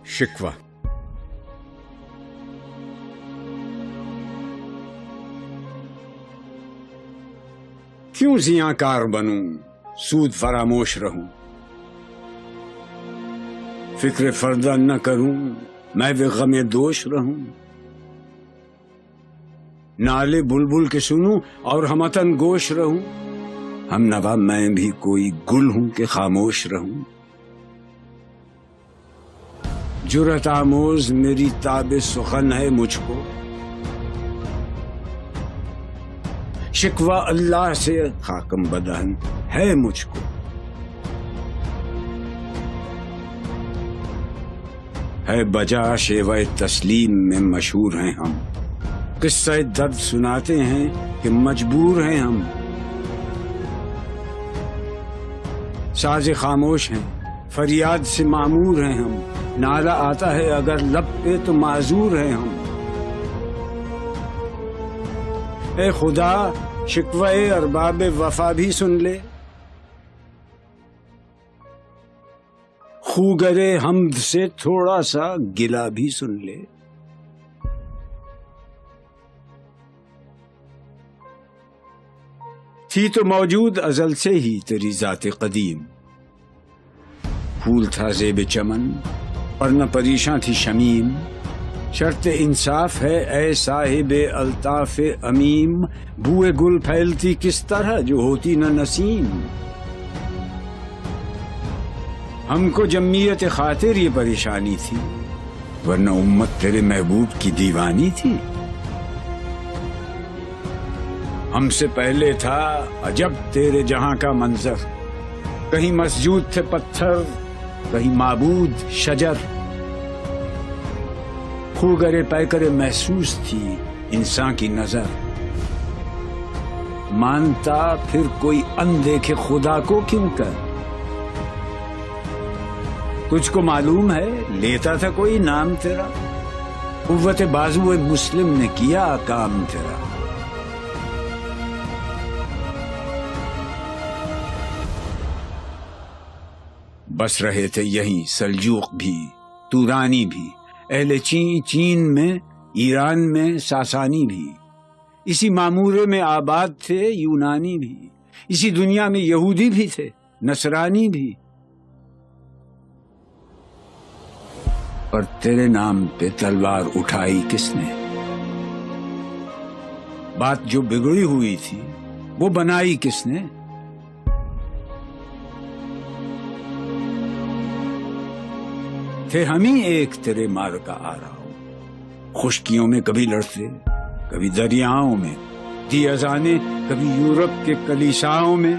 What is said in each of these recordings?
شکوہ۔ کیوں زیاں کار بنوں، سود فراموش رہوں، فکر فردہ نہ کروں، میں بھی غم دوش رہوں، نالے بلبل کے سنوں اور ہمتن گوش رہوں، ہم نوا میں بھی کوئی گل ہوں کہ خاموش رہوں، جرأت آموز میری تاب سخن ہے مجھ کو، شکوہ اللہ سے خاکم بدہن ہے مجھ کو، ہے بجا شیوہ تسلیم میں مشہور ہیں ہم، قصہ درد سناتے ہیں کہ مجبور ہیں ہم، ساز خاموش ہیں فریاد سے معمور ہیں ہم، نالہ آتا ہے اگر لب پہ تو معذور ہیں ہم، اے خدا شکوہ ارباب وفا بھی سن لے، خوگرے حمد سے تھوڑا سا گلہ بھی سن لے، تھی تو موجود ازل سے ہی تیری ذات قدیم، پھول تھا زیب چمن ورنہ پریشاں تھی شمیم، شرط انصاف ہے اے صاحب الطاف امیم، بوئے گل پھیلتی کس طرح جو ہوتی نہ نسیم، ہم کو جمعیت خاطر یہ پریشانی تھی ورنہ امت تیرے محبوب کی دیوانی تھی، ہم سے پہلے تھا عجب تیرے جہاں کا منظر، کہیں مسجود تھے پتھر کہیں معبود شجر، خوگرے پیکرے محسوس تھی انسان کی نظر، مانتا پھر کوئی اندیکھے خدا کو کیوں کر، تجھ کو معلوم ہے لیتا تھا کوئی نام تیرا، قوت بازو مسلم نے کیا کام تیرا، بس رہے تھے یہیں سلجوق بھی تورانی بھی، اہل چین میں ایران میں ساسانی بھی، اسی معمورے میں آباد تھے یونانی بھی، اسی دنیا میں یہودی بھی تھے نصرانی بھی، پر تیرے نام پہ تلوار اٹھائی کس نے، بات جو بگڑی ہوئی تھی وہ بنائی کس نے، تھے ہم ہی ایک تیرے مار کا آ رہا ہو، خشکیوں میں کبھی لڑتے کبھی دریاؤں میں، دی اذانیں کبھی یورپ کے کلیساؤں میں،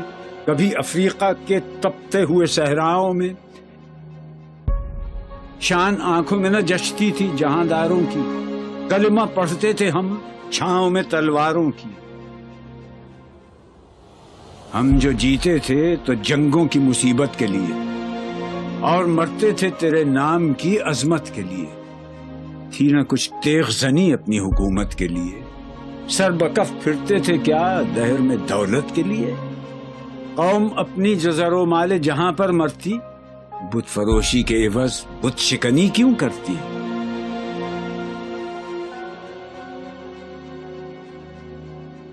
کبھی افریقہ کے تپتے ہوئے صحراؤں میں، شان آنکھوں میں نہ جچتی تھی جہانداروں کی، کلمہ پڑھتے تھے ہم چھاؤں میں تلواروں کی، ہم جو جیتے تھے تو جنگوں کی مصیبت کے لیے اور مرتے تھے تیرے نام کی عظمت کے لیے، تھی نہ کچھ تیغ زنی اپنی حکومت کے لیے، سر بکف پھرتے تھے کیا دہر میں دولت کے لیے، قوم اپنی جزر و مال جہاں پر مرتی، بت فروشی کے عوض بت شکنی کیوں کرتی،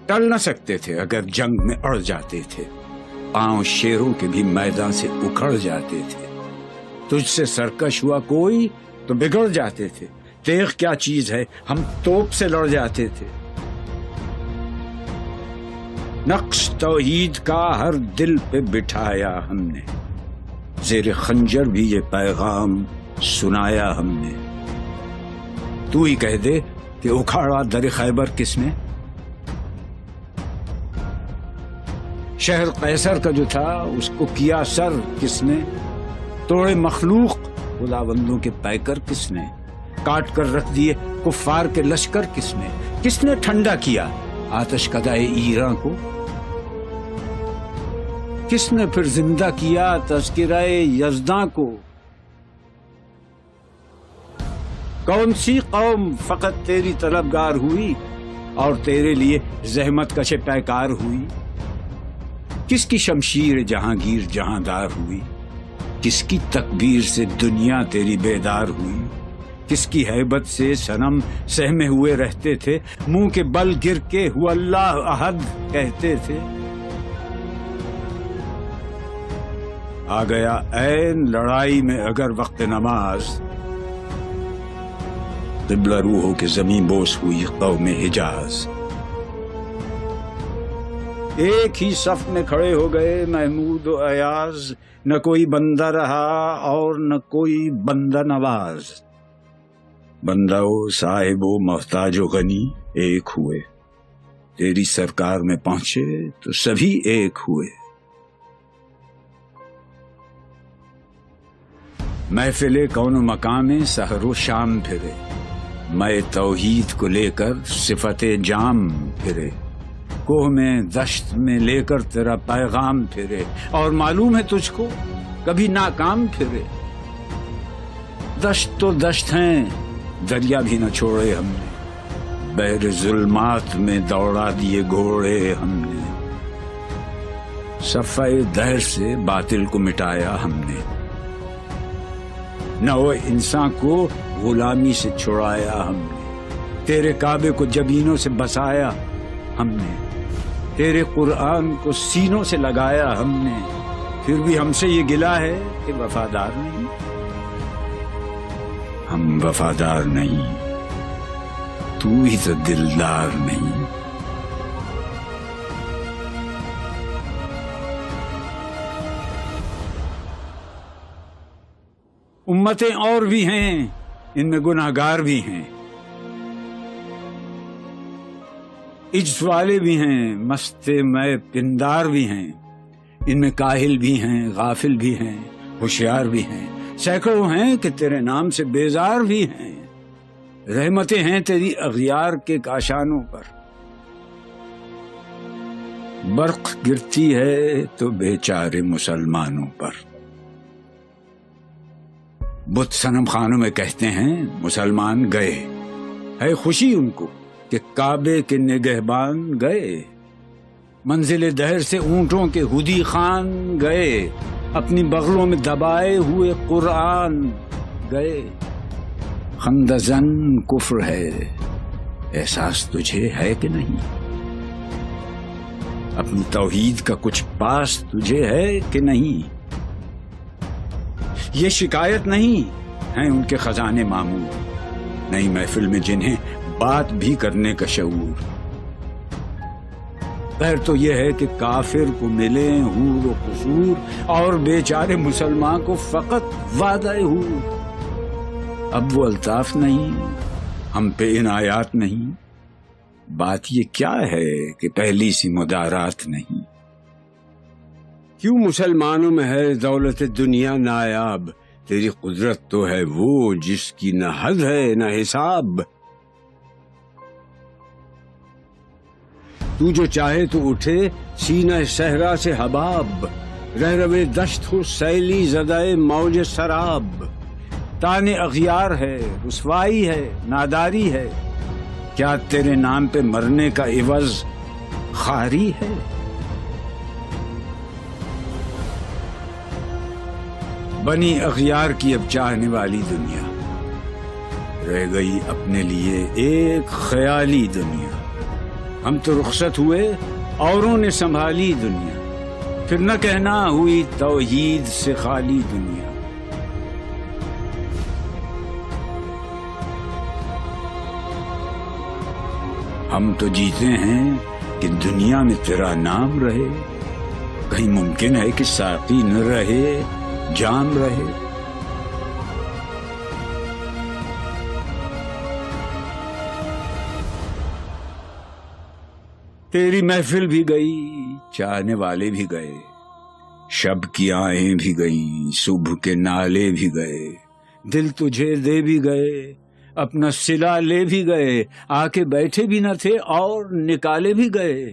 ٹل نہ سکتے تھے اگر جنگ میں اڑ جاتے تھے، پاؤں شیروں کے بھی میدان سے اکھڑ جاتے تھے، تجھ سے سرکش ہوا کوئی تو بگڑ جاتے تھے، تیغ کیا چیز ہے ہم توپ سے لڑ جاتے تھے، نقش توحید کا ہر دل پہ بٹھایا ہم نے، زیر خنجر بھی یہ پیغام سنایا ہم نے، تو ہی کہہ دے کہ اکھاڑا در خیبر کس نے، شہر قیصر کا جو تھا اس کو کیا سر کس نے، توڑے مخلوق خداوندوں کے پیکر کس نے، کاٹ کر رکھ دیے کفار کے لشکر کس نے ٹھنڈا کیا آتش کدائے ایران کو، کس نے پھر زندہ کیا تذکرہ یزداں کو، کون سی قوم فقط تیری طلبگار ہوئی اور تیرے لیے زحمت کش پیکار ہوئی، کس کی شمشیر جہانگیر جہاندار ہوئی، کس کی تکبیر سے دنیا تیری بیدار ہوئی، کس کی ہیبت سے صنم سہمے ہوئے رہتے تھے، منہ کے بل گر کے ہوا اللہ احد کہتے تھے۔ آ گیا عین لڑائی میں اگر وقت نماز، قبلہ روح ہو کے زمین بوس ہوئی قوم حجاز۔ ایک ہی صف میں کھڑے ہو گئے محمود و ایاز، نہ کوئی بندہ رہا اور نہ کوئی بندہ نواز۔ بندہ و صاحب و محتاج و غنی ایک ہوئے، تیری سرکار میں پہنچے تو سبھی ایک ہوئے۔ محفل کون و مقام میں سحر و شام پھرے، میں توحید کو لے کر صفت جام پھرے، کوہ میں دشت میں لے کر تیرا پیغام پھرے، اور معلوم ہے تجھ کو کبھی ناکام پھرے۔ دشت تو دشت ہیں، دریا بھی نہ چھوڑے ہم نے، بحر ظلمات میں دوڑا دیے گھوڑے ہم نے، صفحہ دہر سے باطل کو مٹایا ہم نے، نو انسان کو غلامی سے چھڑایا ہم نے، تیرے کعبے کو جبینوں سے بسایا ہم نے، تیرے قرآن کو سینوں سے لگایا ہم نے، پھر بھی ہم سے یہ گلہ ہے کہ وفادار نہیں۔ ہم وفادار نہیں، تو ہی تو دلدار نہیں۔ امتیں اور بھی ہیں، ان میں گناہگار بھی ہیں، عجز والے بھی ہیں، مست میں پندار بھی ہیں، ان میں کاہل بھی ہیں، غافل بھی ہیں، ہوشیار بھی ہیں، سینکڑوں ہیں کہ تیرے نام سے بیزار بھی ہیں۔ رحمتیں ہیں تیری اغیار کے کاشانوں پر، برق گرتی ہے تو بیچارے مسلمانوں پر۔ بت صنم خانوں میں کہتے ہیں مسلمان گئے، ہے خوشی ان کو کہ کعبے کے نگہبان گئے، منزل دہر سے اونٹوں کے ہدی خان گئے، اپنی بغلوں میں دبائے ہوئے قرآن گئے۔ خندزن کفر ہے، احساس تجھے ہے کہ نہیں؟ اپنی توحید کا کچھ پاس تجھے ہے کہ نہیں؟ یہ شکایت نہیں ہیں ان کے خزانے معمور، نئی محفل میں جنہیں بات بھی کرنے کا شعور۔ خیر تو یہ ہے کہ کافر کو ملے حور و قصور، اور بیچارے مسلمان کو فقط وعدہ حور۔ اب وہ الطاف نہیں، ہم پہ عنایات نہیں، بات یہ کیا ہے کہ پہلی سی مدارات نہیں۔ کیوں مسلمانوں میں ہے دولت دنیا نایاب، تیری قدرت تو ہے وہ جس کی نہ حد ہے نہ حساب۔ تو جو چاہے تو اٹھے سینہ صحرا سے حباب، رہ روے دشت ہو سیلی زدائے موج سراب۔ تانے اغیار ہے، رسوائی ہے، ناداری ہے، کیا تیرے نام پہ مرنے کا عوض خاری ہے؟ بنی اغیار کی اب چاہنے والی دنیا، رہ گئی اپنے لیے ایک خیالی دنیا۔ ہم تو رخصت ہوئے، اوروں نے سنبھالی دنیا، پھر نہ کہنا ہوئی توحید سے خالی دنیا۔ ہم تو جیتے ہیں کہ دنیا میں تیرا نام رہے، کہیں ممکن ہے کہ ساقی نہ رہے جام رہے۔ تیری محفل بھی گئی، چاہنے والے بھی گئے، شب کی آہیں بھی گئیں، صبح کے نالے بھی گئے، دل تجھے دے بھی گئے، اپنا صلہ لے بھی گئے، آ کے بیٹھے بھی نہ تھے اور نکالے بھی گئے۔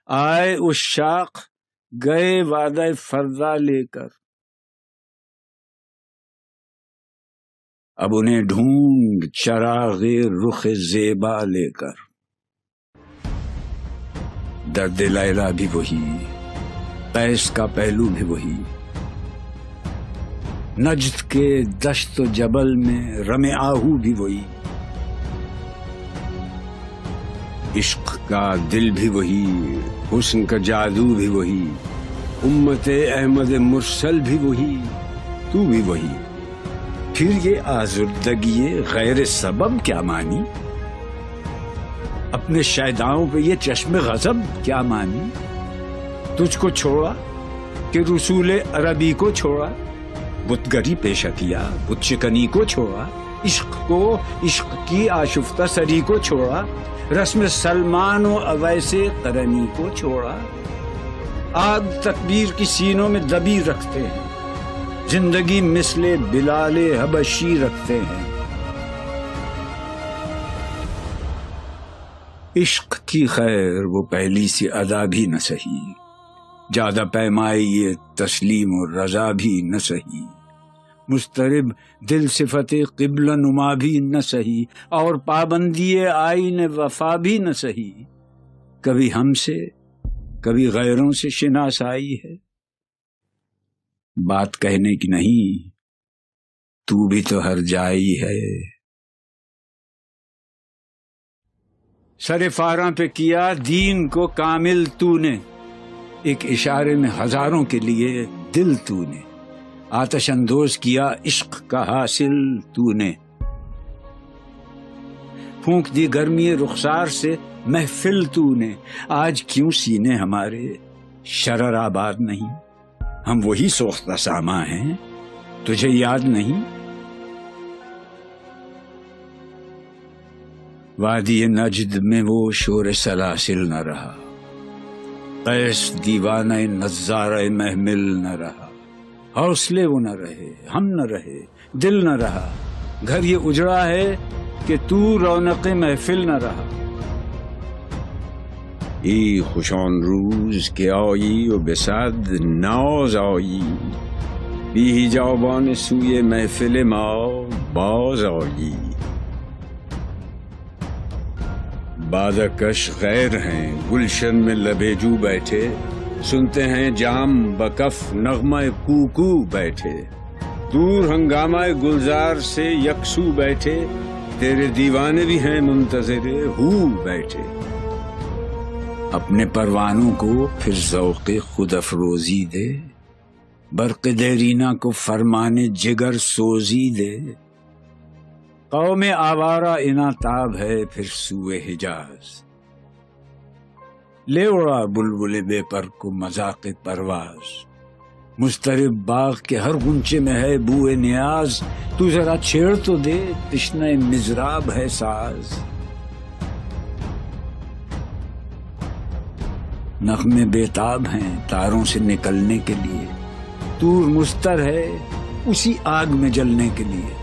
آئے عشاق گئے وعدہ فردا لے کر، اب انہیں ڈھونڈ چراغ رخ زیبا لے کر۔ درد لیلا بھی وہی، قیس کا پہلو بھی وہی، نجد کے دشت و جبل میں رم آہو بھی وہی، عشق کا دل بھی وہی، حسن کا جادو بھی وہی، امت احمد مرسل بھی وہی، تو بھی وہی، پھر یہ آزردگی غیر سبب کیا مانی؟ اپنے شیداؤں پہ یہ چشم غضب کیا مانی؟ تجھ کو چھوڑا کہ رسول عربی کو چھوڑا، بتگری پیشہ کیا، بت شکنی کو چھوڑا، عشق کو، عشق کی آشفتہ سری کو چھوڑا، رسم سلمان و اویس قرنی کو چھوڑا، آگ تکبیر کی سینوں میں دبی رکھتے ہیں، زندگی مثل بلال حبشی رکھتے ہیں، عشق کی خیر وہ پہلی سی ادا بھی نہ سہی، زیادہ پیمائی یہ تسلیم و رضا بھی نہ سہی، مضطرب دل صفت قبلہ نما بھی نہ سہی، اور پابندی آئین وفا بھی نہ سہی، کبھی ہم سے کبھی غیروں سے شناسائی ہے، بات کہنے کی نہیں، تو بھی تو ہر جائی ہے، سر فاراں پہ کیا دین کو کامل تو نے، ایک اشارے میں ہزاروں کے لیے دل تو نے، آتش اندوز کیا عشق کا حاصل تو نے، پھونک دی گرمی رخسار سے محفل تو نے، آج کیوں سینے ہمارے شرر آباد نہیں؟ ہم وہی سوختہ ساما ہیں، تجھے یاد نہیں؟ وادی نجد میں وہ شور سلاسل نہ رہا، قیس دیوانہ نظارہ محمل نہ رہا، حوصلے وہ نہ رہے، ہم نہ رہے، دل نہ رہا، گھر یہ اجڑا ہے کہ تو رونق محفل نہ رہا، ای خوشان روز کے آئی و بسد ناز آئی، بی جاوان سوی محفل ما باز آئی، بادکش غیر ہیں گلشن میں لبیجو بیٹھے، سنتے ہیں جام بکف نغمہ کوکو بیٹھے، دور ہنگامہ گلزار سے یکسو بیٹھے، تیرے دیوانے بھی ہیں منتظر ہو بیٹھے، اپنے پروانوں کو پھر ذوق خود افروزی دے، برق دیرینہ کو فرمانے جگر سوزی دے، قوم آوارہ اناتاب ہے پھر سوئے حجاز، لے اڑا بلبل بے پر کو مذاق پرواز، مضطرب باغ کے ہر غنچے میں ہے بوئے نیاز، تو ذرا چھیڑ تو دے تشنہ مضراب ہے ساز، نغمے بےتاب ہیں تاروں سے نکلنے کے لیے، طور مستر ہے اسی آگ میں جلنے کے لیے،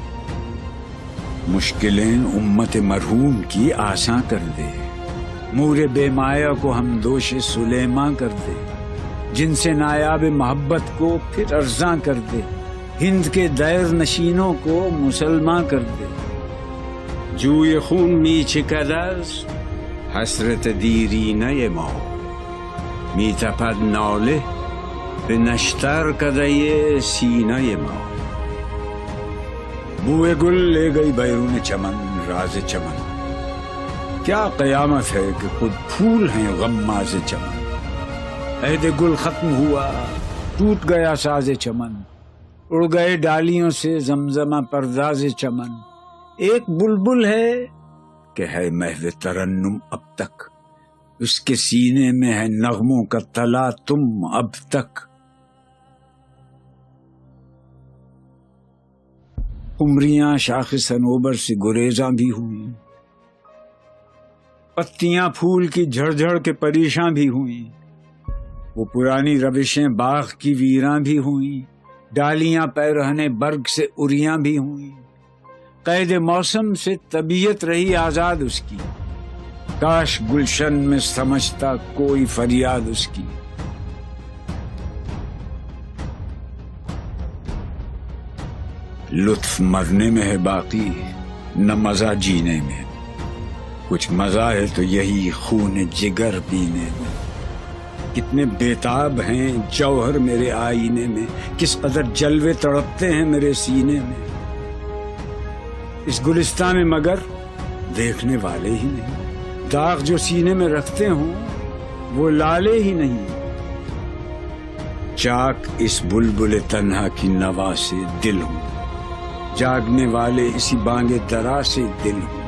مشکلیں امت مرحوم کی آساں کر دے، مور بے مایا کو ہم دوش سلیماں کر دے، جن سے نایاب محبت کو پھر ارزاں کر دے، ہند کے دیر نشینوں کو مسلمان کر دے، جوئے خون می چکدز حسرت دیرینہ ما، می تپد ناله به نشتر کدے سینہ ما، بوئے گل لے گئی بیرون چمن راز چمن، کیا قیامت ہے کہ خود پھول ہیں غماز چمن، عہد گل ختم ہوا ٹوٹ گیا ساز چمن، اڑ گئے ڈالیوں سے زمزمہ پرداز چمن، ایک بلبل ہے کہ ہے محو ترنم اب تک، اس کے سینے میں ہے نغموں کا تلا تم اب تک، قمریاں شاخ صنوبر سے گریزاں بھی ہوئیں، پتیاں پھول کی جھڑ جھڑ کے پریشاں بھی ہوئیں، وہ پرانی روشیں باغ کی ویراں بھی ہوئیں، ڈالیاں پیرہنے برگ سے اریاں بھی ہوئیں، قید موسم سے طبیعت رہی آزاد اس کی، کاش گلشن میں سمجھتا کوئی فریاد اس کی، لطف مرنے میں ہے باقی نہ مزہ جینے میں، کچھ مزہ ہے تو یہی خون جگر پینے میں، کتنے بیتاب ہیں جوہر میرے آئینے میں، کس قدر جلوے تڑپتے ہیں میرے سینے میں، اس گلستان میں مگر دیکھنے والے ہی نہیں، داغ جو سینے میں رکھتے ہوں وہ لالے ہی نہیں، چاک اس بلبل تنہا کی نوا سے دل ہوں، جاگنے والے اسی بانگ درا سے دل ہوں،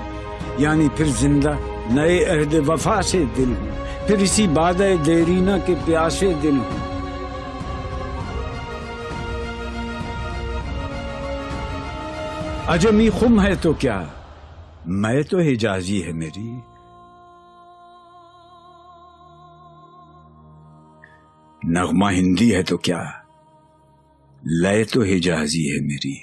یعنی پھر زندہ نئے عہد وفا سے دل ہوں، پھر اسی بادہ دیرینہ کے پیاسے دل ہوں۔ عجمی خم ہے تو کیا، میں تو حجازی ہے میری، نغمہ ہندی ہے تو کیا، لے تو حجازی ہے میری۔